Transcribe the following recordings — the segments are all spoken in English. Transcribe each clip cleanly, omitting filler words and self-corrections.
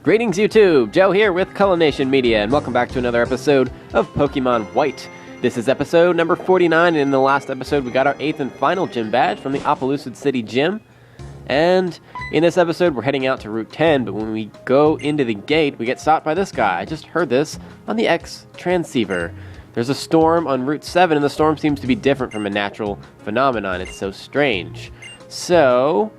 Greetings YouTube, Joe here with Culination Media, and welcome back to another episode of Pokemon White. This is episode number 49, and in the last episode we got our 8th and final gym badge from the Opelousas City Gym. And in this episode we're heading out to Route 10, but when we go into the gate we get stopped by this guy. I just heard this on the X transceiver. There's a storm on Route 7, and the storm seems to be different from a natural phenomenon. It's so strange. So,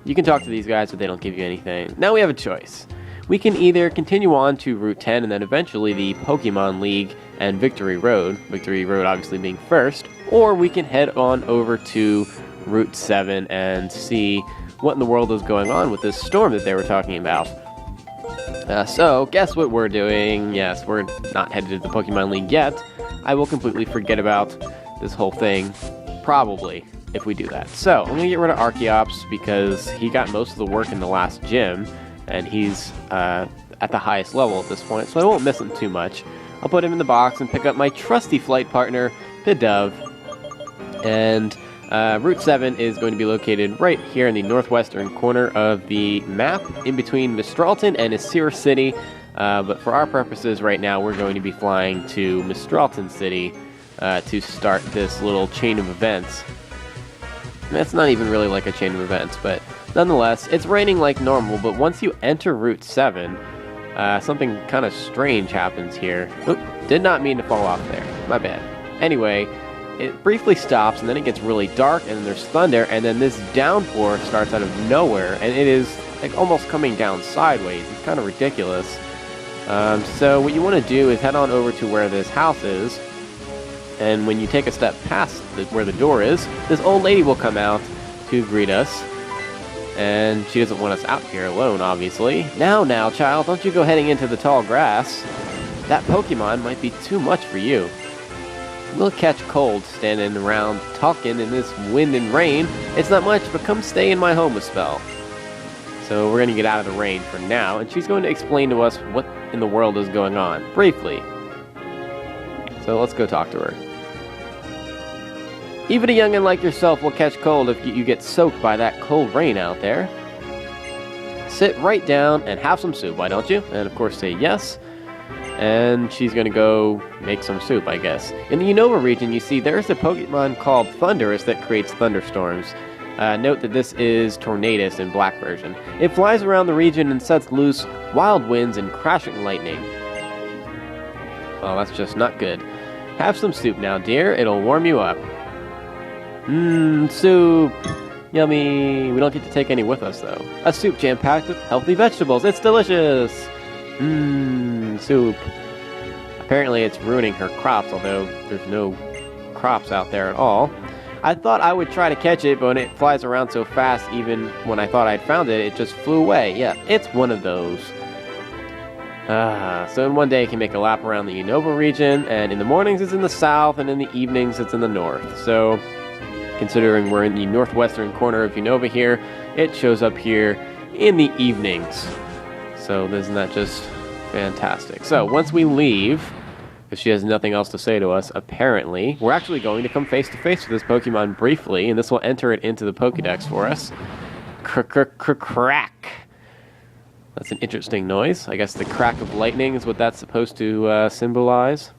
you can talk to these guys, but they don't give you anything. Now we have a choice. We can either continue on to Route 10 and then eventually the Pokemon League and Victory Road obviously being first, or we can head on over to Route 7 and see what in the world is going on with this storm that they were talking about. So, guess what we're doing? Yes, we're not headed to the Pokemon League yet. I will completely forget about this whole thing, probably, if we do that. So, I'm going to get rid of Archeops because he got most of the work in the last gym, and he's at the highest level at this point, so I won't miss him too much. I'll put him in the box and pick up my trusty flight partner, Pidove. And Route 7 is going to be located right here in the northwestern corner of the map, in between Mistralton and Isir City. But for our purposes right now, we're going to be flying to Mistralton City to start this little chain of events. It's not even really like a chain of events, but nonetheless, it's raining like normal, but once you enter Route 7, something kind of strange happens here. Oop, did not mean to fall off there. My bad. Anyway, it briefly stops, and then it gets really dark, and then there's thunder, and then this downpour starts out of nowhere, and it is like almost coming down sideways. It's kind of ridiculous. So what you want to do is head on over to where this house is, and when you take a step past where the door is, this old lady will come out to greet us. And she doesn't want us out here alone, obviously. Now, child, don't you go heading into the tall grass. That Pokemon might be too much for you. We'll catch cold standing around talking in this wind and rain. It's not much, but come stay in my home a spell. So we're going to get out of the rain for now, and she's going to explain to us what in the world is going on, briefly. So let's go talk to her. Even a youngin' like yourself will catch cold if you get soaked by that cold rain out there. Sit right down and have some soup, why don't you? And of course say yes. And she's gonna go make some soup, I guess. In the Unova region, you see there's a Pokemon called Thundurus that creates thunderstorms. Note that this is Tornadus in black version. It flies around the region and sets loose wild winds and crashing lightning. Well, that's just not good. Have some soup now, dear. It'll warm you up. Soup. Yummy. We don't get to take any with us, though. A soup jam-packed with healthy vegetables. It's delicious. Soup. Apparently it's ruining her crops, although there's no crops out there at all. I thought I would try to catch it, but when it flies around so fast, even when I thought I'd found it, it just flew away. Yeah, it's one of those. So in one day it can make a lap around the Unova region, and in the mornings it's in the south, and in the evenings it's in the north. So, considering we're in the northwestern corner of Unova here, it shows up here in the evenings. So isn't that just fantastic? So once we leave, if she has nothing else to say to us, apparently, we're actually going to come face to face with this Pokemon briefly, and this will enter it into the Pokedex for us. Crack. That's an interesting noise. I guess the crack of lightning is what that's supposed to symbolize.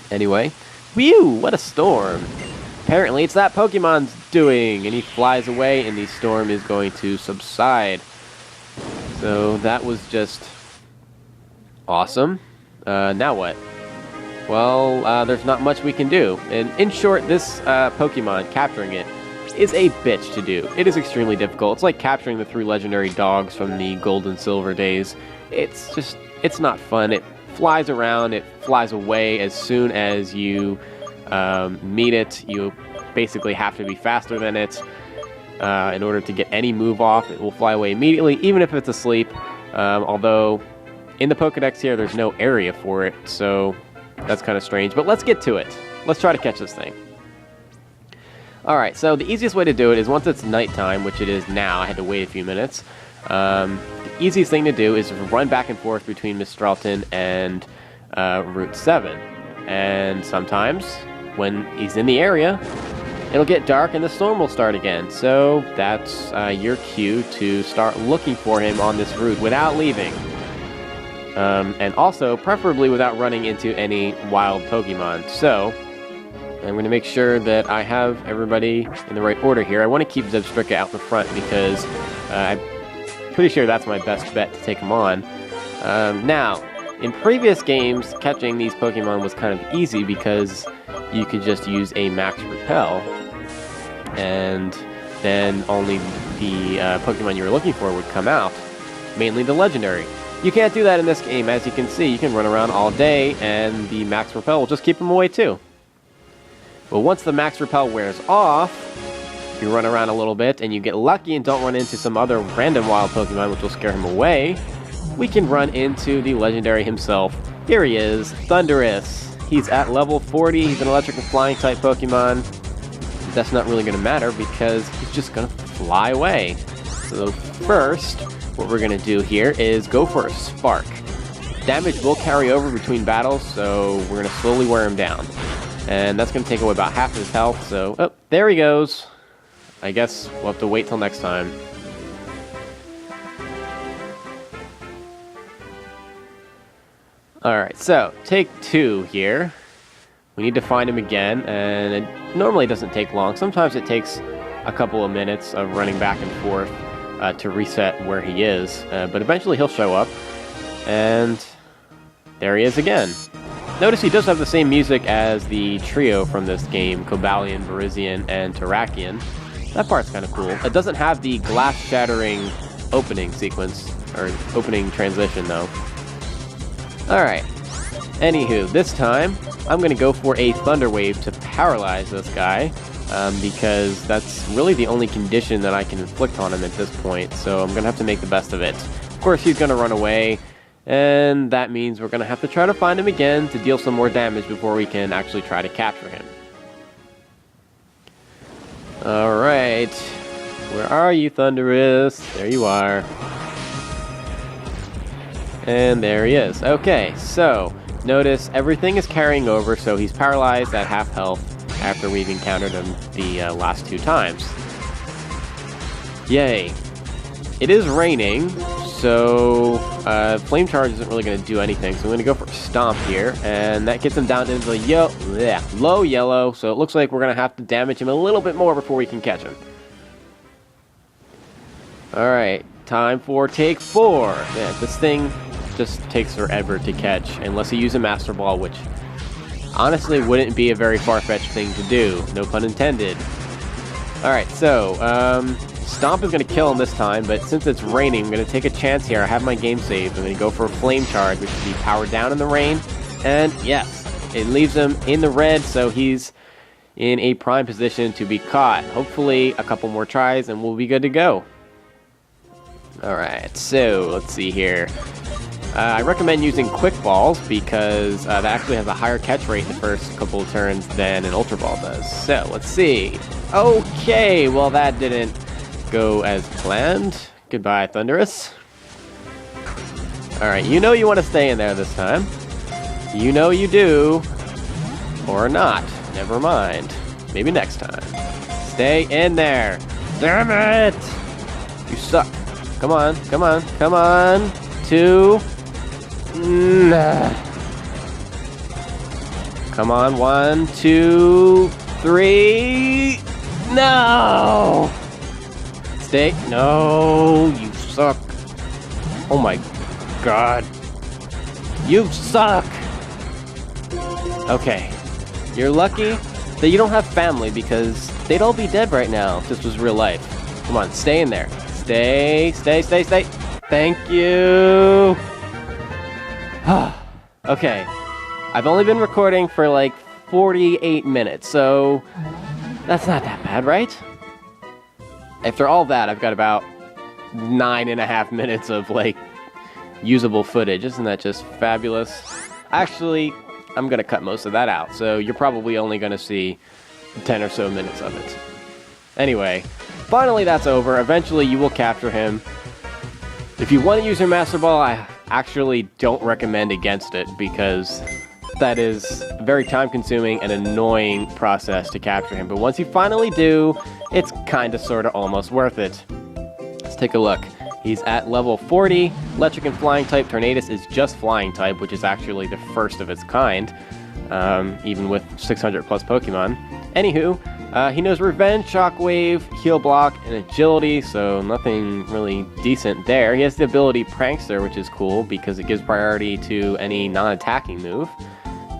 Anyway, whew, what a storm. Apparently it's that Pokemon's doing, and he flies away, and the storm is going to subside. So that was just awesome. Now what? Well, there's not much we can do. And in short, this Pokemon, capturing it, is a bitch to do. It is extremely difficult. It's like capturing the 3 legendary dogs from the Gold and Silver days. It's not fun. It flies around, it flies away as soon as you meet it. You basically have to be faster than it in order to get any move off. It will fly away immediately, even if it's asleep. Although, in the Pokedex here, there's no area for it, so that's kind of strange. But let's get to it. Let's try to catch this thing. Alright, so the easiest way to do it is once it's nighttime, which it is now. I had to wait a few minutes. The easiest thing to do is run back and forth between Mistralton and Route 7. And sometimes, when he's in the area, it'll get dark and the storm will start again. So that's your cue to start looking for him on this route without leaving. And also, preferably without running into any wild Pokemon. So, I'm going to make sure that I have everybody in the right order here. I want to keep Zebstrika out in the front because I'm pretty sure that's my best bet to take him on. Now, in previous games, catching these Pokemon was kind of easy because you could just use a Max Repel, and then only the Pokemon you were looking for would come out, mainly the Legendary. You can't do that in this game. As you can see, you can run around all day, and the Max Repel will just keep him away too. But once the Max Repel wears off, if you run around a little bit and you get lucky and don't run into some other random wild Pokemon which will scare him away, we can run into the Legendary himself. Here he is, Thundurus. He's at level 40, he's an electric and flying type Pokemon. That's not really going to matter because he's just going to fly away. So first, what we're going to do here is go for a Spark. Damage will carry over between battles, so we're going to slowly wear him down. And that's going to take away about half of his health, so... Oh, there he goes. I guess we'll have to wait till next time. Alright, so, take 2 here. We need to find him again, and it normally doesn't take long. Sometimes it takes a couple of minutes of running back and forth to reset where he is. But eventually he'll show up, and there he is again. Notice he does have the same music as the trio from this game, Cobalion, Virizion, and Terrakion. That part's kind of cool. It doesn't have the glass-shattering opening sequence, or opening transition, though. Alright. Anywho, this time, I'm going to go for a Thunder Wave to paralyze this guy, because that's really the only condition that I can inflict on him at this point, so I'm going to have to make the best of it. Of course, he's going to run away, and that means we're going to have to try to find him again to deal some more damage before we can actually try to capture him. Alright. Where are you, Thundurus? There you are. And there he is. Okay, so notice everything is carrying over, so he's paralyzed at half health after we've encountered him the last 2 times. Yay. It is raining, so Flame Charge isn't really going to do anything, so I'm going to go for Stomp here, and that gets him down into the low yellow, so it looks like we're going to have to damage him a little bit more before we can catch him. Alright, time for take 4. Yeah, this thing just takes forever to catch, unless you use a Master Ball, which honestly wouldn't be a very far-fetched thing to do, no pun intended. Alright, so, Stomp is going to kill him this time, but since it's raining, I'm going to take a chance here. I have my game saved. I'm going to go for a Flame Charge, which should be powered down in the rain. And yes, it leaves him in the red, so he's in a prime position to be caught. Hopefully, a couple more tries, and we'll be good to go. Alright, so let's see here. I recommend using Quick Balls because that actually has a higher catch rate in the first couple of turns than an Ultra Ball does. So, let's see. Okay, well that didn't go as planned. Goodbye, Thundurus. Alright, you know you want to stay in there this time. You know you do. Or not. Never mind. Maybe next time. Stay in there. Damn it! You suck. Come on, come on, come on. 2. Come on, 1, 2, 3. No! Stay. No, you suck. Oh my god. You suck! Okay. You're lucky that you don't have family because they'd all be dead right now if this was real life. Come on, stay in there. Stay. Thank you. Okay. I've only been recording for like 48 minutes, so that's not that bad, right? After all that, I've got about 9.5 minutes of like usable footage. Isn't that just fabulous? Actually, I'm gonna cut most of that out, so you're probably only gonna see 10 or so minutes of it. Anyway, finally that's over. Eventually you will capture him. If you want to use your Master Ball, I actually don't recommend against it because that is very time-consuming and annoying process to capture him. But once you finally do, it's kind of, sort of, almost worth it. Let's take a look. He's at level 40. Electric and Flying type. Tornadus is just Flying type, which is actually the first of its kind, even with 600 plus Pokemon. Anywho, he knows Revenge, Shockwave, Heal Block, and Agility, so nothing really decent there. He has the ability Prankster, which is cool because it gives priority to any non-attacking move.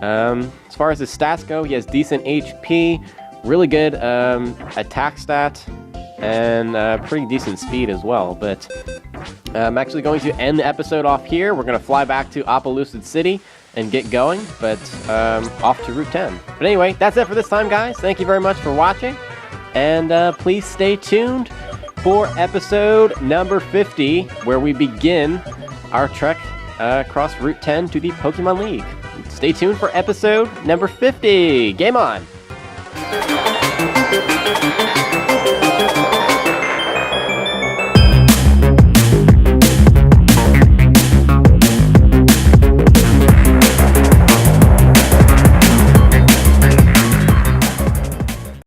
As far as his stats go, he has decent HP, really good attack stat, and pretty decent speed as well. But I'm actually going to end the episode off here. We're going to fly back to Opelucid City and get going, but off to Route 10. But anyway, that's it for this time, guys. Thank you very much for watching, and please stay tuned for episode number 50, where we begin our trek across Route 10 to the Pokemon League. Stay tuned for episode number 50. Game on!